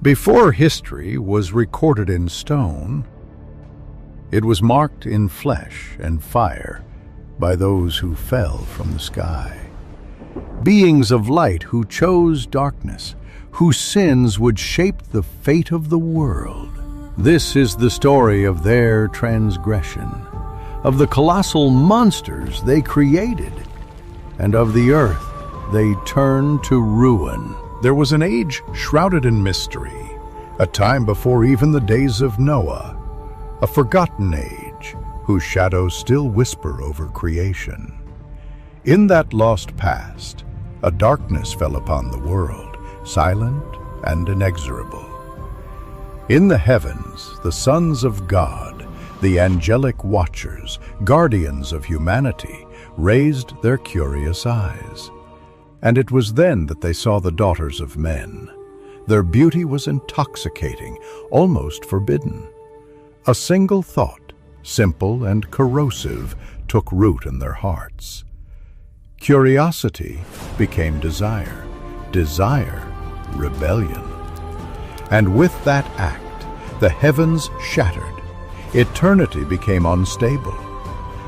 Before history was recorded in stone, it was marked in flesh and fire by those who fell from the sky. Beings of light who chose darkness, whose sins would shape the fate of the world. This is the story of their transgression, of the colossal monsters they created, and of the earth they turned to ruin. There was an age shrouded in mystery, a time before even the days of Noah, a forgotten age whose shadows still whisper over creation. In that lost past, a darkness fell upon the world, silent and inexorable. In the heavens, the sons of God, the angelic watchers, guardians of humanity, raised their curious eyes. And it was then that they saw the daughters of men. Their beauty was intoxicating, almost forbidden. A single thought, simple and corrosive, took root in their hearts. Curiosity became desire, desire, rebellion. And with that act, the heavens shattered, eternity became unstable,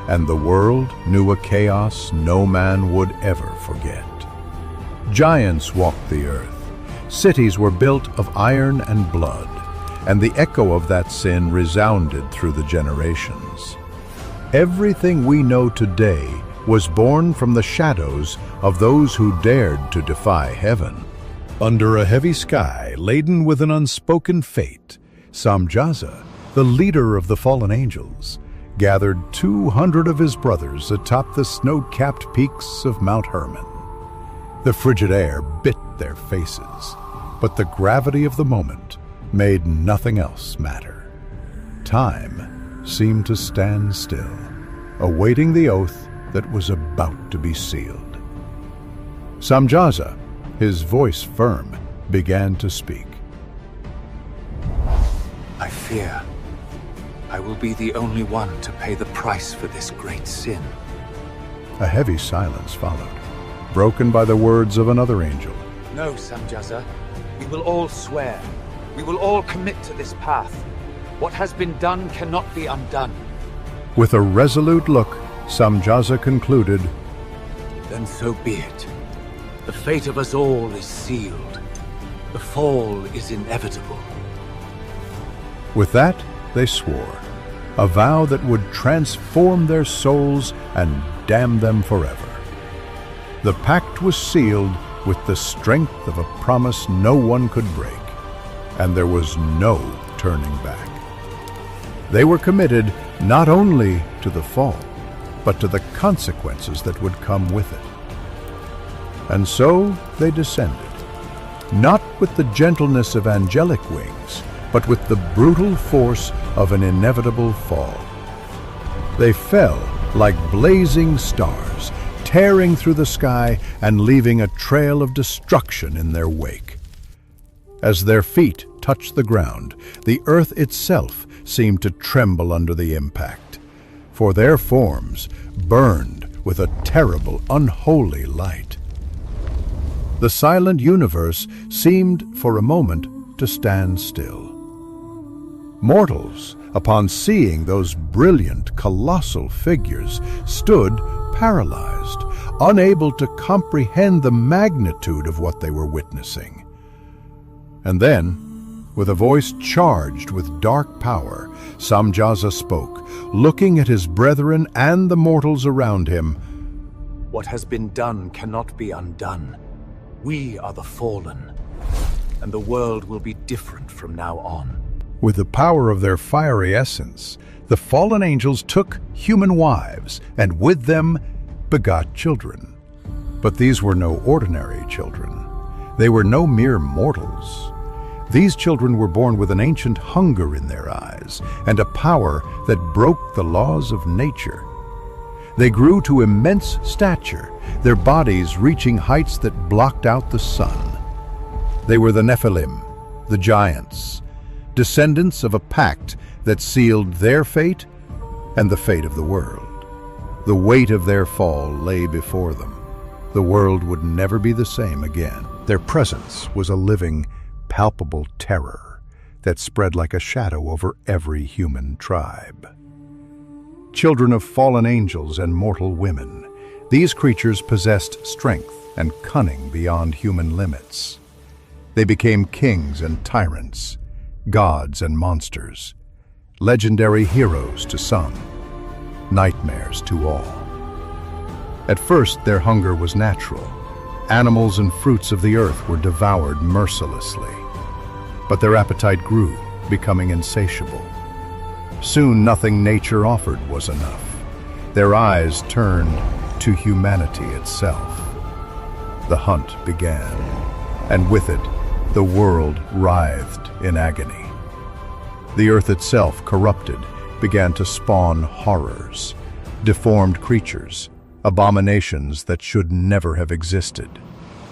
and the world knew a chaos no man would ever forget. Giants walked the earth, cities were built of iron and blood, and the echo of that sin resounded through the generations. Everything we know today was born from the shadows of those who dared to defy heaven. Under a heavy sky laden with an unspoken fate, Shemjaza, the leader of the fallen angels, gathered 200 of his brothers atop the snow-capped peaks of Mount Hermon. The frigid air bit their faces, but the gravity of the moment made nothing else matter. Time seemed to stand still, awaiting the oath that was about to be sealed. Shemjaza, his voice firm, began to speak. I fear I will be the only one to pay the price for this great sin. A heavy silence followed, broken by the words of another angel. No, Shemjaza. We will all swear. We will all commit to this path. What has been done cannot be undone. With a resolute look, Shemjaza concluded, Then so be it. The fate of us all is sealed. The fall is inevitable. With that, they swore, a vow that would transform their souls and damn them forever. The pact was sealed with the strength of a promise no one could break, and there was no turning back. They were committed not only to the fall, but to the consequences that would come with it. And so they descended, not with the gentleness of angelic wings, but with the brutal force of an inevitable fall. They fell like blazing stars, tearing through the sky and leaving a trail of destruction in their wake. As their feet touched the ground, the earth itself seemed to tremble under the impact, for their forms burned with a terrible, unholy light. The silent universe seemed for a moment to stand still. Mortals, upon seeing those brilliant, colossal figures, stood paralyzed, unable to comprehend the magnitude of what they were witnessing. And then, with a voice charged with dark power, Shemjaza spoke, looking at his brethren and the mortals around him. What has been done cannot be undone. We are the fallen, and the world will be different from now on. With the power of their fiery essence, the fallen angels took human wives, and with them begot children. But these were no ordinary children. They were no mere mortals. These children were born with an ancient hunger in their eyes, and a power that broke the laws of nature. They grew to immense stature, their bodies reaching heights that blocked out the sun. They were the Nephilim, the giants, descendants of a pact that sealed their fate and the fate of the world. The weight of their fall lay before them. The world would never be the same again. Their presence was a living, palpable terror that spread like a shadow over every human tribe. Children of fallen angels and mortal women, these creatures possessed strength and cunning beyond human limits. They became kings and tyrants, gods and monsters, legendary heroes to some, nightmares to all. At first, their hunger was natural. Animals and fruits of the earth were devoured mercilessly. But their appetite grew, becoming insatiable. Soon, nothing nature offered was enough. Their eyes turned to humanity itself. The hunt began, and with it, the world writhed in agony. The earth itself, corrupted, began to spawn horrors, deformed creatures, abominations that should never have existed,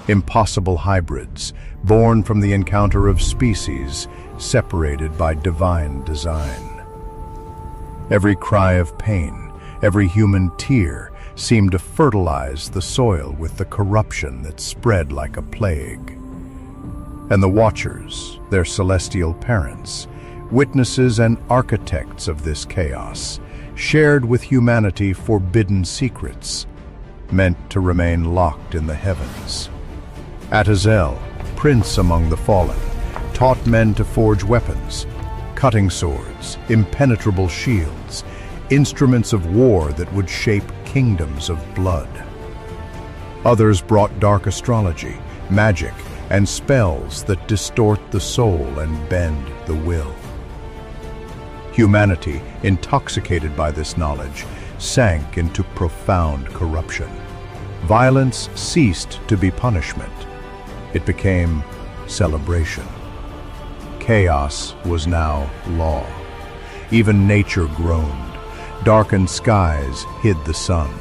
impossible hybrids born from the encounter of species separated by divine design. Every cry of pain, every human tear seemed to fertilize the soil with the corruption that spread like a plague. And the Watchers, their celestial parents, witnesses and architects of this chaos, shared with humanity forbidden secrets, meant to remain locked in the heavens. Atazel, prince among the fallen, taught men to forge weapons, cutting swords, impenetrable shields, instruments of war that would shape kingdoms of blood. Others brought dark astrology, magic, and spells that distort the soul and bend the will. Humanity, intoxicated by this knowledge, sank into profound corruption. Violence ceased to be punishment. It became celebration. Chaos was now law. Even nature groaned. Darkened skies hid the sun,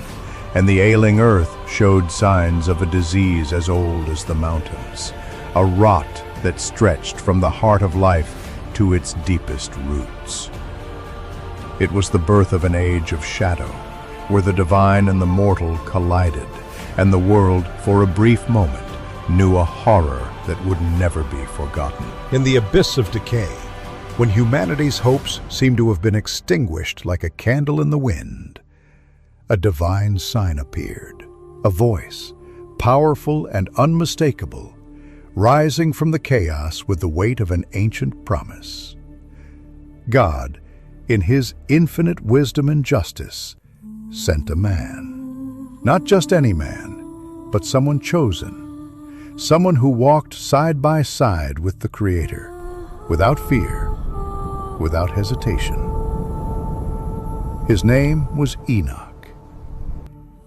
and the ailing earth showed signs of a disease as old as the mountains, a rot that stretched from the heart of life to its deepest roots. It was the birth of an age of shadow, where the divine and the mortal collided, and the world, for a brief moment, knew a horror that would never be forgotten. In the abyss of decay, when humanity's hopes seemed to have been extinguished like a candle in the wind, a divine sign appeared, a voice, powerful and unmistakable, rising from the chaos with the weight of an ancient promise. God, in his infinite wisdom and justice, sent a man. Not just any man, but someone chosen. Someone who walked side by side with the Creator, without fear, without hesitation. His name was Enoch.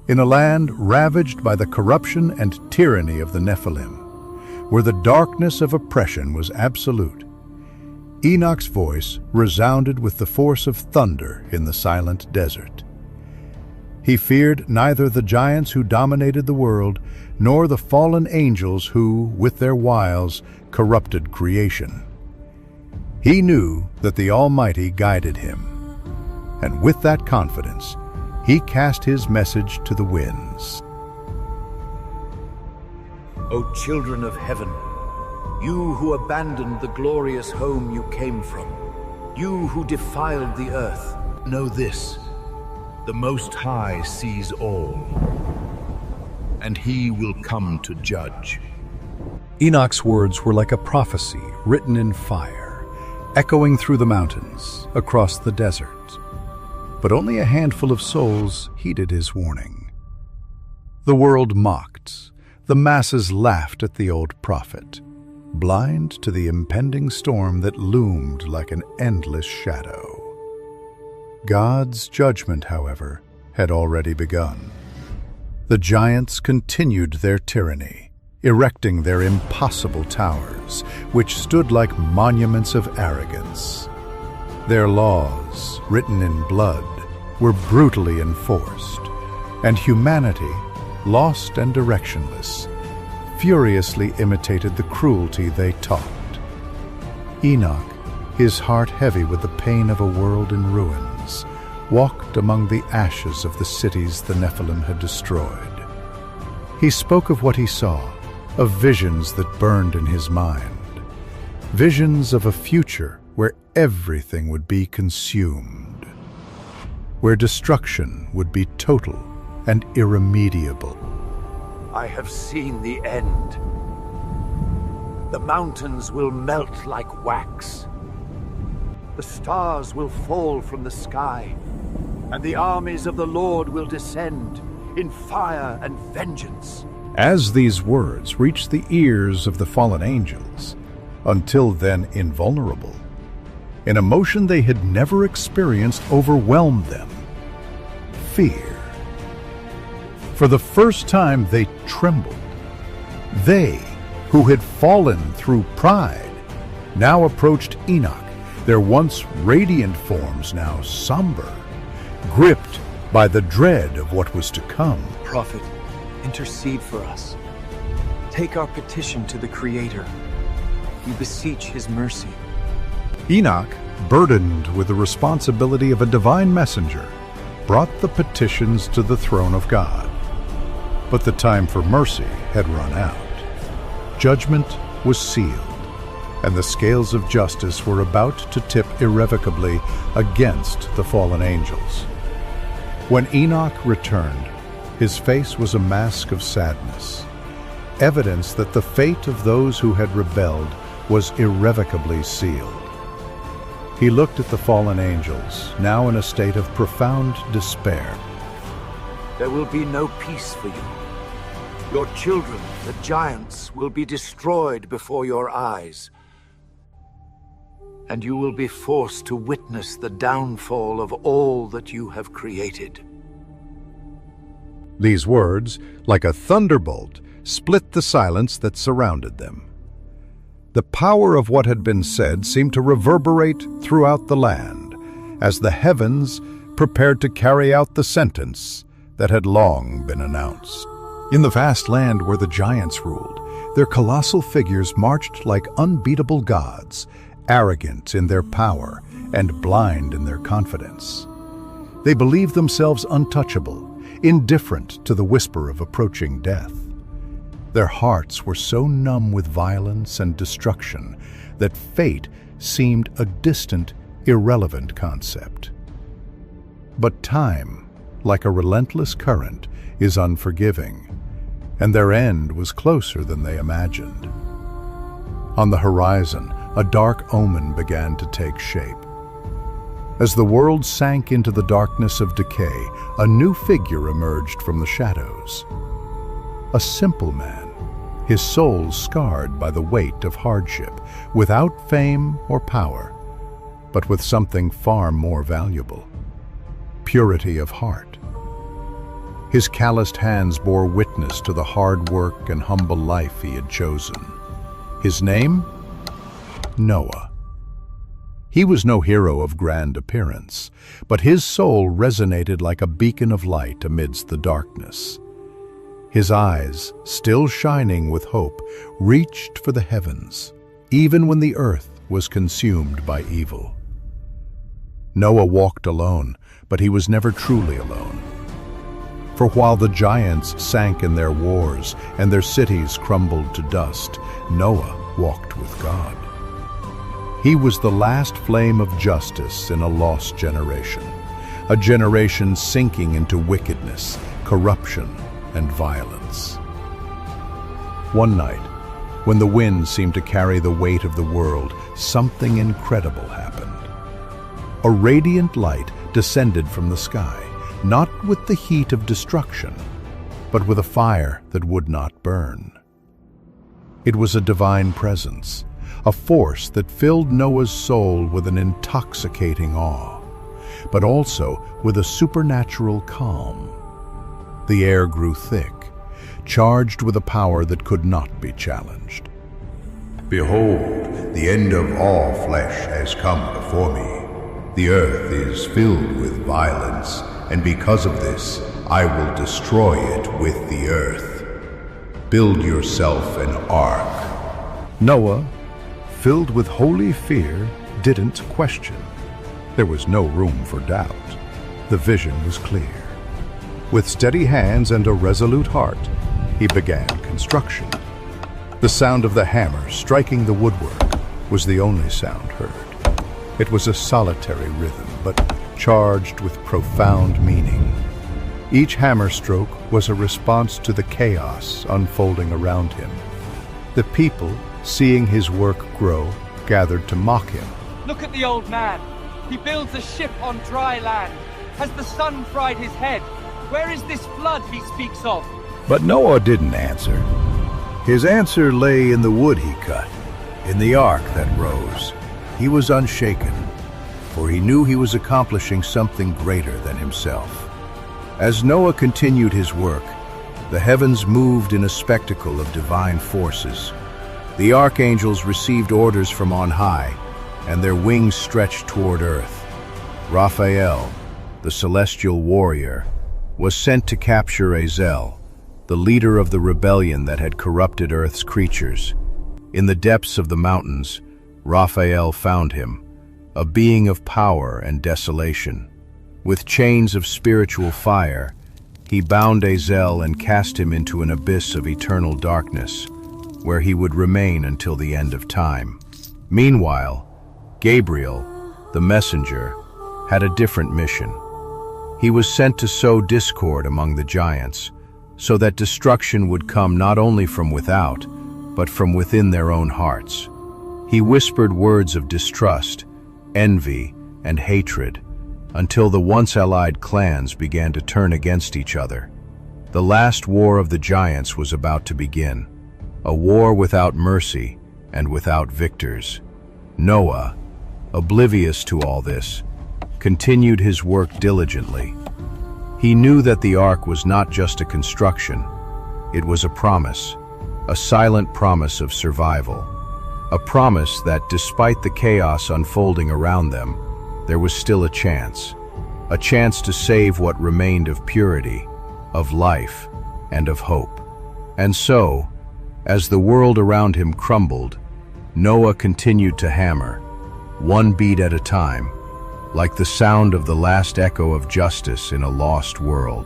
In a land ravaged by the corruption and tyranny of the Nephilim, where the darkness of oppression was absolute, Enoch's voice resounded with the force of thunder in the silent desert. He feared neither the giants who dominated the world, nor the fallen angels who, with their wiles, corrupted creation. He knew that the Almighty guided him, and with that confidence, he cast his message to the winds. O children of heaven, you who abandoned the glorious home you came from, you who defiled the earth, know this: the Most High sees all, and he will come to judge. Enoch's words were like a prophecy written in fire, echoing through the mountains, across the desert. But only a handful of souls heeded his warning. The world mocked, the masses laughed at the old prophet, blind to the impending storm that loomed like an endless shadow. God's judgment, however, had already begun. The giants continued their tyranny, erecting their impossible towers, which stood like monuments of arrogance. Their laws, written in blood, were brutally enforced, and humanity, lost and directionless, furiously imitated the cruelty they taught. Enoch, his heart heavy with the pain of a world in ruins, walked among the ashes of the cities the Nephilim had destroyed. He spoke of what he saw, of visions that burned in his mind, Visions of a future where everything would be consumed, where destruction would be total and irremediable. I have seen the end. The mountains will melt like wax. The stars will fall from the sky, and the armies of the Lord will descend in fire and vengeance. As these words reached the ears of the fallen angels, until then invulnerable, an emotion they had never experienced overwhelmed them: fear. For the first time they trembled. They, who had fallen through pride, now approached Enoch, their once radiant forms now somber, gripped by the dread of what was to come. Prophet, intercede for us. Take our petition to the Creator. We beseech His mercy. Enoch, burdened with the responsibility of a divine messenger, brought the petitions to the throne of God. But the time for mercy had run out. Judgment was sealed, and the scales of justice were about to tip irrevocably against the fallen angels. When Enoch returned, his face was a mask of sadness, evidence that the fate of those who had rebelled was irrevocably sealed. He looked at the fallen angels, now in a state of profound despair. There will be no peace for you. Your children, the giants, will be destroyed before your eyes, and you will be forced to witness the downfall of all that you have created. These words, like a thunderbolt, split the silence that surrounded them. The power of what had been said seemed to reverberate throughout the land, as the heavens prepared to carry out the sentence that had long been announced. In the vast land where the giants ruled, their colossal figures marched like unbeatable gods, arrogant in their power and blind in their confidence. They believed themselves untouchable, indifferent to the whisper of approaching death. Their hearts were so numb with violence and destruction that fate seemed a distant, irrelevant concept. But time, like a relentless current, is unforgiving, and their end was closer than they imagined. On the horizon, a dark omen began to take shape. As the world sank into the darkness of decay, a new figure emerged from the shadows. A simple man, his soul scarred by the weight of hardship, without fame or power, but with something far more valuable: purity of heart. His calloused hands bore witness to the hard work and humble life he had chosen. His name? Noah. He was no hero of grand appearance, but his soul resonated like a beacon of light amidst the darkness. His eyes, still shining with hope, reached for the heavens, even when the earth was consumed by evil. Noah walked alone, but he was never truly alone. For while the giants sank in their wars and their cities crumbled to dust, Noah walked with God. He was the last flame of justice in a lost generation, a generation sinking into wickedness, corruption, and violence. One night, when the wind seemed to carry the weight of the world, something incredible happened. A radiant light descended from the sky, not with the heat of destruction, but with a fire that would not burn. It was a divine presence, a force that filled Noah's soul with an intoxicating awe, but also with a supernatural calm. The air grew thick, charged with a power that could not be challenged. Behold, the end of all flesh has come before me. The earth is filled with violence, and because of this, I will destroy it with the earth. Build yourself an ark. Noah, filled with holy fear, didn't question. There was no room for doubt. The vision was clear. With steady hands and a resolute heart, he began construction. The sound of the hammer striking the woodwork, was the only sound heard. It was a solitary rhythm, but charged with profound meaning. Each hammer stroke was a response to the chaos unfolding around him. The people, seeing his work grow, gathered to mock him. Look at the old man. He builds a ship on dry land. Has the sun fried his head? Where is this flood he speaks of? But Noah didn't answer. His answer lay in the wood he cut, in the ark that rose. He was unshaken, for he knew he was accomplishing something greater than himself. As Noah continued his work, the heavens moved in a spectacle of divine forces. The archangels received orders from on high, and their wings stretched toward earth. Raphael, the celestial warrior, was sent to capture Azel, the leader of the rebellion that had corrupted Earth's creatures. In the depths of the mountains, Raphael found him, a being of power and desolation. With chains of spiritual fire, he bound Azel and cast him into an abyss of eternal darkness, where he would remain until the end of time. Meanwhile, Gabriel, the messenger, had a different mission. He was sent to sow discord among the giants, so that destruction would come not only from without, but from within their own hearts. He whispered words of distrust, envy, and hatred, until the once allied clans began to turn against each other. The last war of the giants was about to begin, a war without mercy and without victors. Noah, oblivious to all this, continued his work diligently. He knew that the ark was not just a construction, it was a promise, a silent promise of survival, a promise that despite the chaos unfolding around them, there was still a chance to save what remained of purity, of life, and of hope. And so, as the world around him crumbled, Noah continued to hammer, one beat at a time, like the sound of the last echo of justice in a lost world.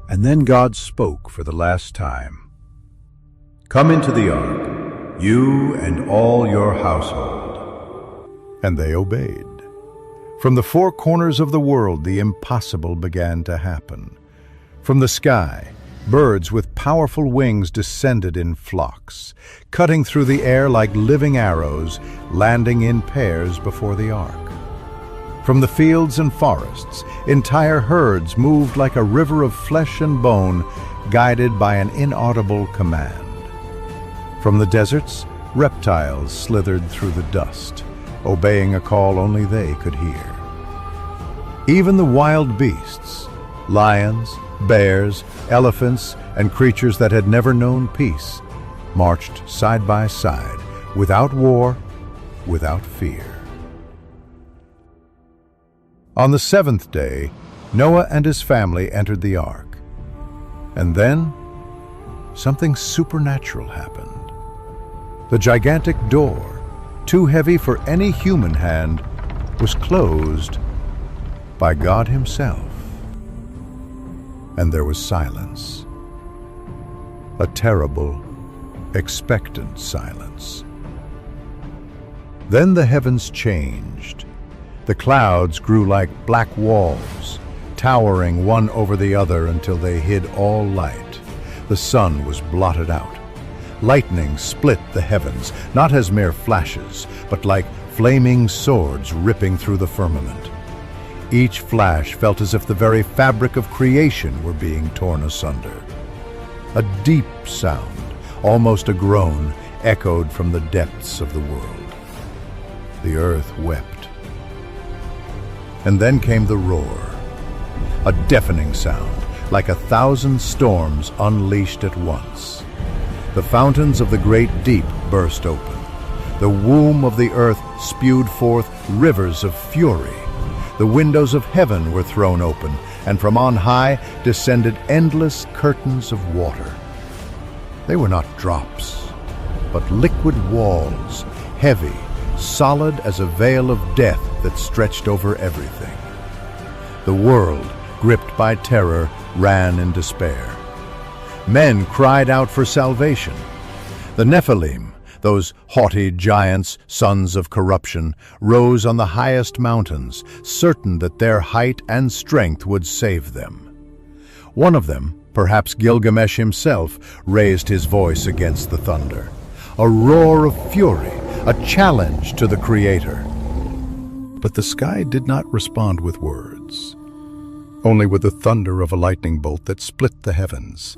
And then God spoke for the last time. "Come into the ark, you and all your household." And they obeyed. From the four corners of the world, the impossible began to happen. From the sky, birds with powerful wings descended in flocks, cutting through the air like living arrows, landing in pairs before the ark. From the fields and forests, entire herds moved like a river of flesh and bone, guided by an inaudible command. From the deserts, reptiles slithered through the dust, obeying a call only they could hear. Even the wild beasts, lions, bears, elephants, and creatures that had never known peace, marched side by side, without war, without fear. On the seventh day, Noah and his family entered the ark. And then, something supernatural happened. The gigantic door, too heavy for any human hand, was closed by God Himself. And there was silence. A terrible, expectant silence. Then the heavens changed. The clouds grew like black walls, towering one over the other until they hid all light. The sun was blotted out. Lightning split the heavens, not as mere flashes, but like flaming swords ripping through the firmament. Each flash felt as if the very fabric of creation were being torn asunder. A deep sound, almost a groan, echoed from the depths of the world. The earth wept. And then came the roar, a deafening sound, like 1,000 storms unleashed at once. The fountains of the great deep burst open. The womb of the earth spewed forth rivers of fury. The windows of heaven were thrown open, and from on high descended endless curtains of water. They were not drops, but liquid walls, heavy, solid as a veil of death that stretched over everything. The world, gripped by terror, ran in despair. Men cried out for salvation. The Nephilim, Those haughty giants, sons of corruption, rose on the highest mountains, certain that their height and strength would save them. One of them, perhaps Gilgamesh himself, raised his voice against the thunder. A roar of fury, a challenge to the Creator. But the sky did not respond with words, only with the thunder of a lightning bolt that split the heavens,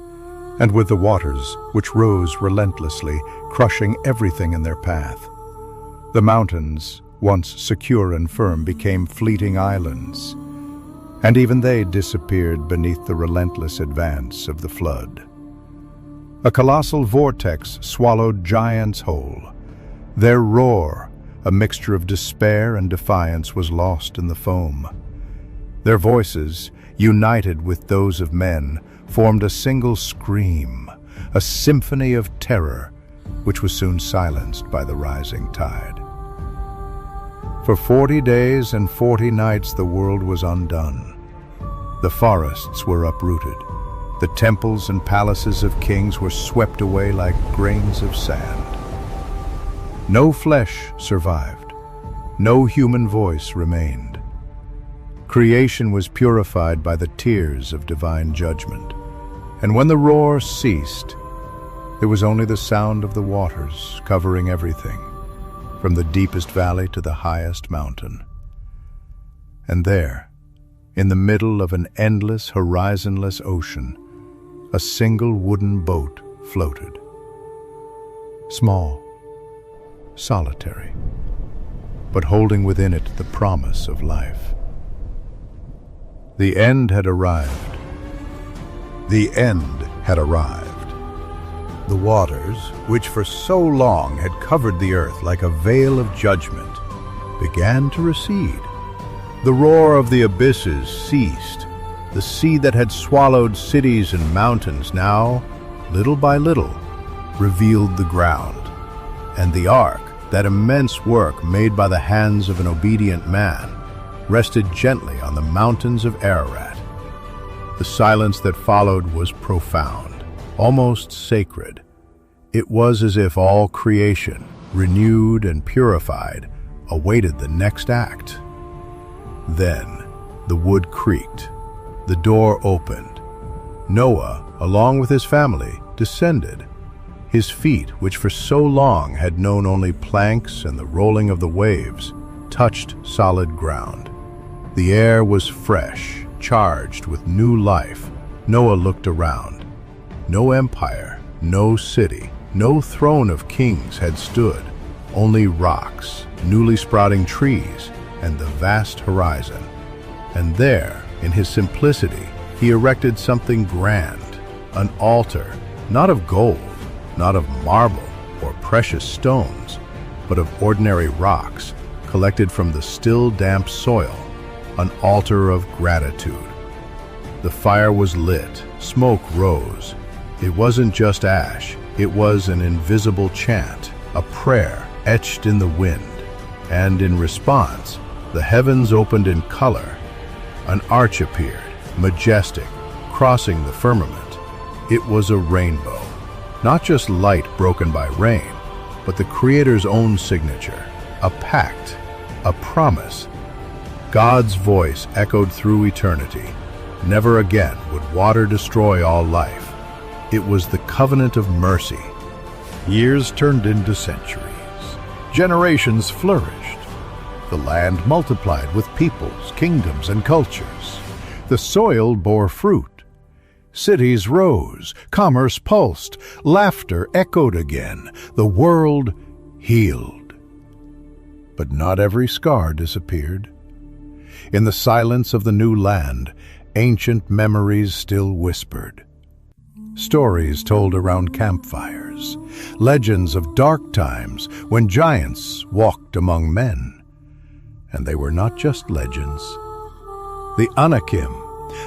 and with the waters which rose relentlessly, crushing everything in their path. The mountains, once secure and firm, became fleeting islands, and even they disappeared beneath the relentless advance of the flood. A colossal vortex swallowed giants whole. Their roar, a mixture of despair and defiance, was lost in the foam. Their voices, united with those of men, formed a single scream, a symphony of terror, which was soon silenced by the rising tide. For 40 days and 40 nights the world was undone. The forests were uprooted. The temples and palaces of kings were swept away like grains of sand. No flesh survived. No human voice remained. Creation was purified by the tears of divine judgment. And when the roar ceased, there was only the sound of the waters covering everything, from the deepest valley to the highest mountain. And there, in the middle of an endless, horizonless ocean, a single wooden boat floated. Small, solitary, but holding within it the promise of life. The end had arrived. The end had arrived. The waters, which for so long had covered the earth like a veil of judgment, began to recede. The roar of the abysses ceased. The sea that had swallowed cities and mountains now, little by little, revealed the ground. And the ark, that immense work made by the hands of an obedient man, rested gently on the mountains of Ararat. The silence that followed was profound, almost sacred. It was as if all creation, renewed and purified, awaited the next act. Then the wood creaked. The door opened. Noah, along with his family, descended. His feet, which for so long had known only planks and the rolling of the waves, touched solid ground. The air was fresh, charged with new life. Noah looked around. No empire, no city, no throne of kings had stood. Only rocks, newly sprouting trees, and the vast horizon. And there, in his simplicity, he erected something grand, an altar, not of gold, not of marble or precious stones, but of ordinary rocks, collected from the still damp soil, an altar of gratitude. The fire was lit, smoke rose. It wasn't just ash, it was an invisible chant, a prayer etched in the wind. And in response, the heavens opened in color. An arch appeared, majestic, crossing the firmament. It was a rainbow, not just light broken by rain, but the Creator's own signature, a pact, a promise. God's voice echoed through eternity. Never again would water destroy all life. It was the covenant of mercy. Years turned into centuries. Generations flourished. The land multiplied with peoples, kingdoms, and cultures. The soil bore fruit. Cities rose, commerce pulsed, laughter echoed again. The world healed. But not every scar disappeared. In the silence of the new land, ancient memories still whispered. Stories told around campfires, legends of dark times when giants walked among men. And they were not just legends. The Anakim,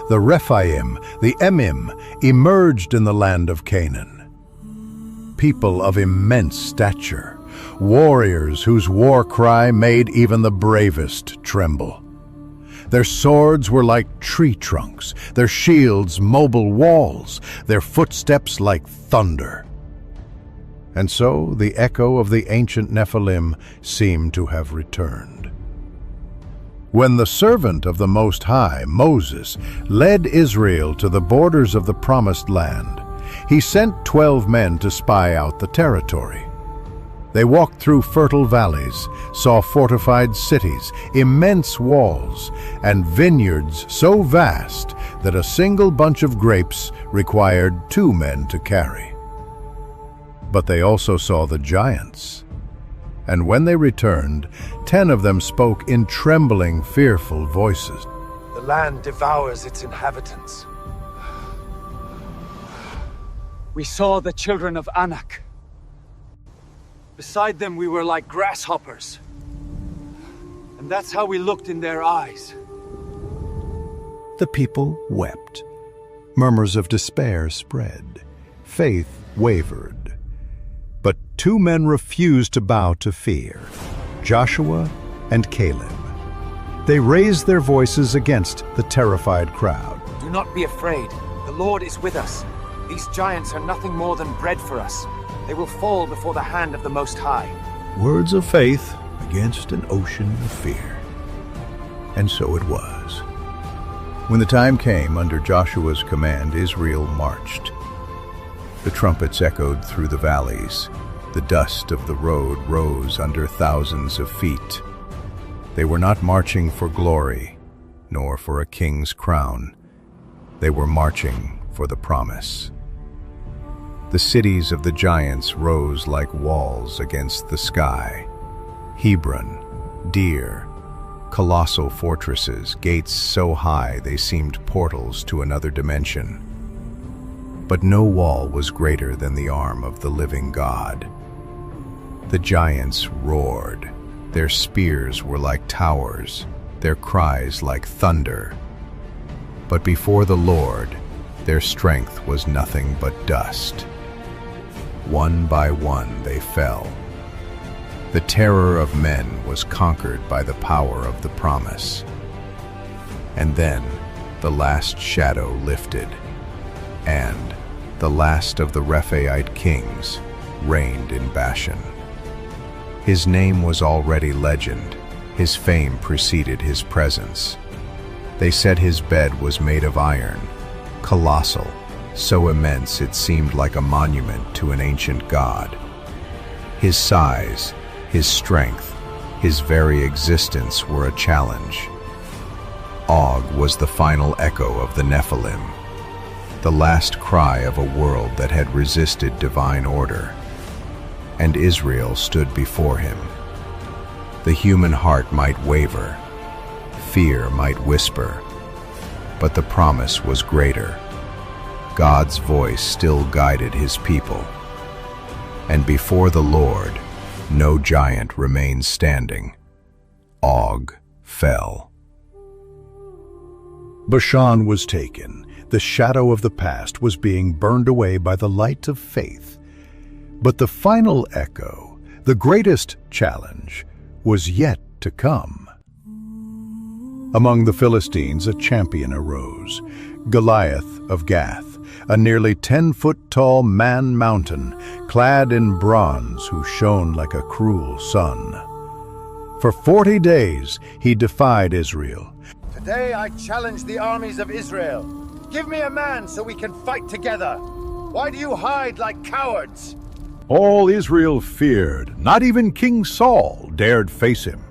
the Rephaim, the Emim emerged in the land of Canaan. People of immense stature, warriors whose war cry made even the bravest tremble. Their swords were like tree trunks, their shields mobile walls, their footsteps like thunder. and so the echo of the ancient Nephilim seemed to have returned. When the servant of the Most High, Moses, led Israel to the borders of the Promised Land, he sent 12 men to spy out the territory. They walked through fertile valleys, saw fortified cities, immense walls, and vineyards so vast that a single bunch of grapes required 2 men to carry. But they also saw the giants. And when they returned, 10 of them spoke in trembling, fearful voices. The land devours its inhabitants. We saw the children of Enoch. Beside them we were like grasshoppers. And that's how we looked in their eyes. The people wept. Murmurs of despair spread. Faith wavered. But 2 men refused to bow to fear, Joshua and Caleb. They raised their voices against the terrified crowd. Do not be afraid. The Lord is with us. These giants are nothing more than bread for us. They will fall before the hand of the Most High. Words of faith against an ocean of fear. And so it was. When the time came, under Joshua's command, Israel marched. The trumpets echoed through the valleys. The dust of the road rose under thousands of feet. They were not marching for glory, nor for a king's crown. They were marching for the promise. The cities of the giants rose like walls against the sky. Hebron, Deir, colossal fortresses, gates so high they seemed portals to another dimension. But no wall was greater than the arm of the living God. The giants roared. Their spears were like towers, their cries like thunder. But before the Lord, their strength was nothing but dust. One by one they fell. The terror of men was conquered by the power of the promise. And then the last shadow lifted, and the last of the Rephaite kings reigned in Bashan. His name was already legend. His fame preceded his presence. They said his bed was made of iron, colossal, so immense it seemed like a monument to an ancient god. His size, his strength, his very existence were a challenge. Og was the final echo of the Nephilim, the last cry of a world that had resisted divine order. And Israel stood before him. The human heart might waver, fear might whisper, but the promise was greater. God's voice still guided his people. And before the Lord, no giant remained standing. Og fell. Bashan was taken. The shadow of the past was being burned away by the light of faith. But the final echo, the greatest challenge, was yet to come. Among the Philistines, a champion arose, Goliath of Gath, a nearly 10-foot-tall man-mountain, clad in bronze, who shone like a cruel sun. For 40 days he defied Israel. Today I challenge the armies of Israel. Give me a man so we can fight together. Why do you hide like cowards? All Israel feared. Not even King Saul dared face him.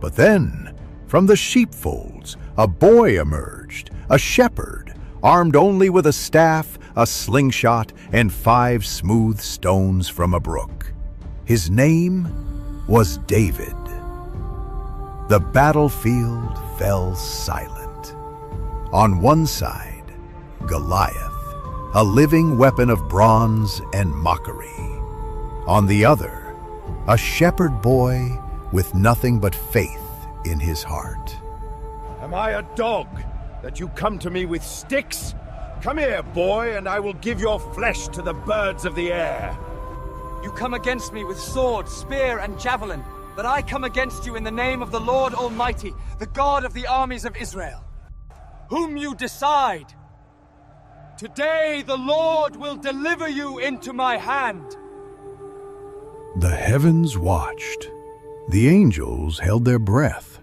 But then, from the sheepfolds, a boy emerged, a shepherd, armed only with a staff, a slingshot, and 5 smooth stones from a brook. His name was David. The battlefield fell silent. On one side, Goliath, a living weapon of bronze and mockery. On the other, a shepherd boy with nothing but faith in his heart. Am I a dog that you come to me with sticks? Come here, boy, and I will give your flesh to the birds of the air. You come against me with sword, spear, and javelin, but I come against you in the name of the Lord Almighty, the God of the armies of Israel, whom you decide. Today the Lord will deliver you into my hand. The heavens watched. The angels held their breath.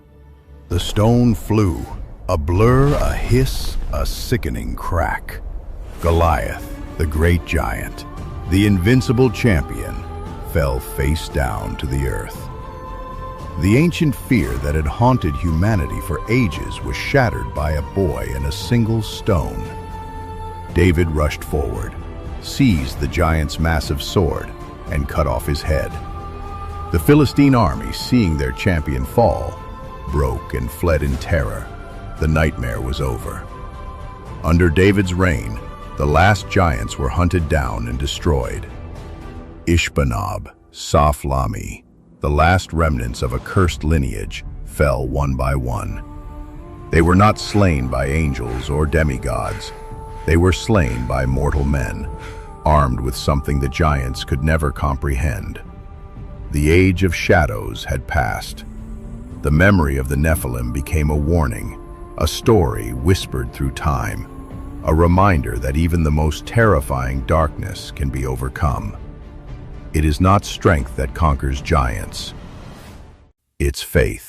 The stone flew, a blur, a hiss, a sickening crack. Goliath, the great giant, the invincible champion, fell face down to the earth. The ancient fear that had haunted humanity for ages was shattered by a boy and a single stone. David rushed forward, seized the giant's massive sword, and cut off his head. The Philistine army, seeing their champion fall, broke and fled in terror. The nightmare was over. Under David's reign, the last giants were hunted down and destroyed. Ishbanab, Saphlami, the last remnants of a cursed lineage, fell one by one. They were not slain by angels or demigods. They were slain by mortal men, armed with something the giants could never comprehend. The age of shadows had passed. The memory of the Nephilim became a warning, a story whispered through time, a reminder that even the most terrifying darkness can be overcome. It is not strength that conquers giants. It's faith.